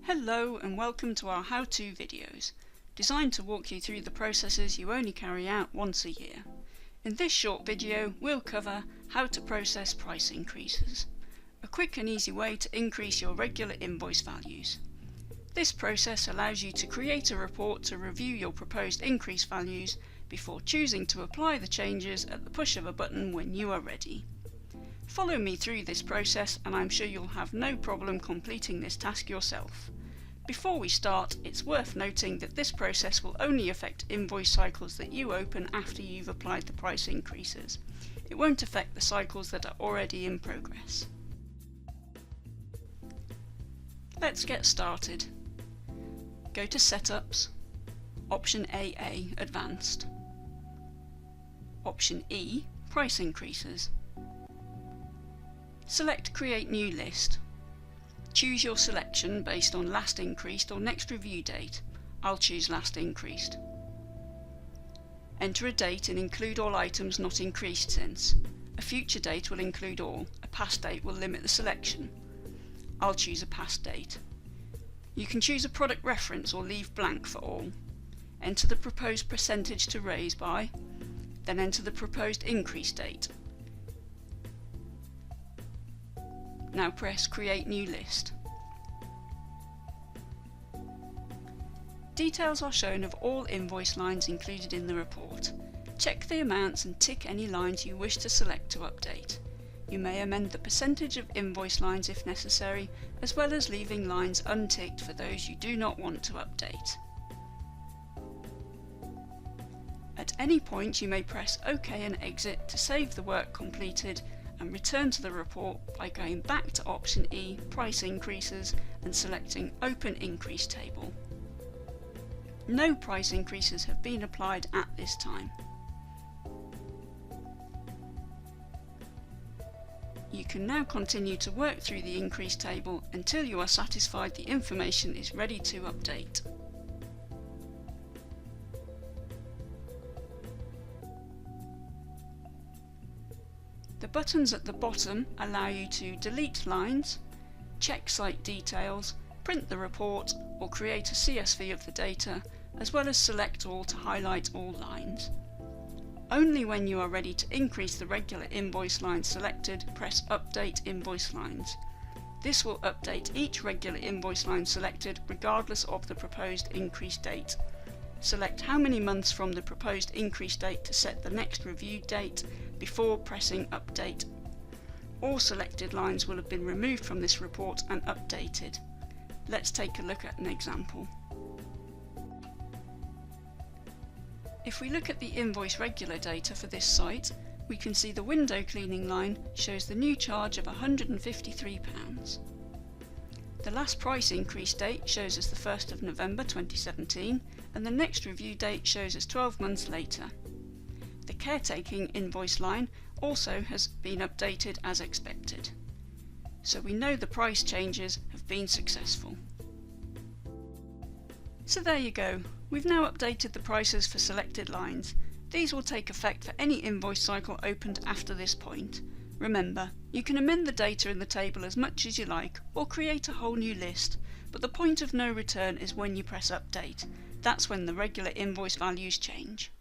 Hello and welcome to our how-to videos, designed to walk you through the processes you only carry out once a year. In this short video we'll cover how to process price increases, a quick and easy way to increase your regular invoice values. This process allows you to create a report to review your proposed increase values before choosing to apply the changes at the push of a button when you are ready. Follow me through this process and I'm sure you'll have no problem completing this task yourself. Before we start, it's worth noting that this process will only affect invoice cycles that you open after you've applied the price increases. It won't affect the cycles that are already in progress. Let's get started. Go to Setups, Option AA Advanced, Option E Price Increases. Select Create New List. Choose your selection based on last increased or next review date. I'll choose last increased. Enter a date and include all items not increased since. A future date will include all. A past date will limit the selection. I'll choose a past date. You can choose a product reference or leave blank for all. Enter the proposed percentage to raise by, then enter the proposed increase date. Now press Create New List. Details are shown of all invoice lines included in the report. Check the amounts and tick any lines you wish to select to update. You may amend the percentage of invoice lines if necessary, as well as leaving lines unticked for those you do not want to update. At any point you may press OK and exit to save the work completed and return to the report by going back to Option E, Price Increases, and selecting Open Increase Table. No price increases have been applied at this time. You can now continue to work through the increase table until you are satisfied the information is ready to update. The buttons at the bottom allow you to delete lines, check site details, print the report, or create a CSV of the data, as well as select all to highlight all lines. Only when you are ready to increase the regular invoice line selected, press Update Invoice Lines. This will update each regular invoice line selected regardless of the proposed increase date. Select how many months from the proposed increase date to set the next review date before pressing Update. All selected lines will have been removed from this report and updated. Let's take a look at an example. If we look at the invoice regular data for this site, we can see the window cleaning line shows the new charge of £153. The last price increase date shows us the 1st of November 2017 and the next review date shows us 12 months later. The caretaking invoice line also has been updated as expected. So we know the price changes have been successful. So there you go, we've now updated the prices for selected lines. These will take effect for any invoice cycle opened after this point. Remember, you can amend the data in the table as much as you like or create a whole new list, but the point of no return is when you press Update. That's when the regular invoice values change.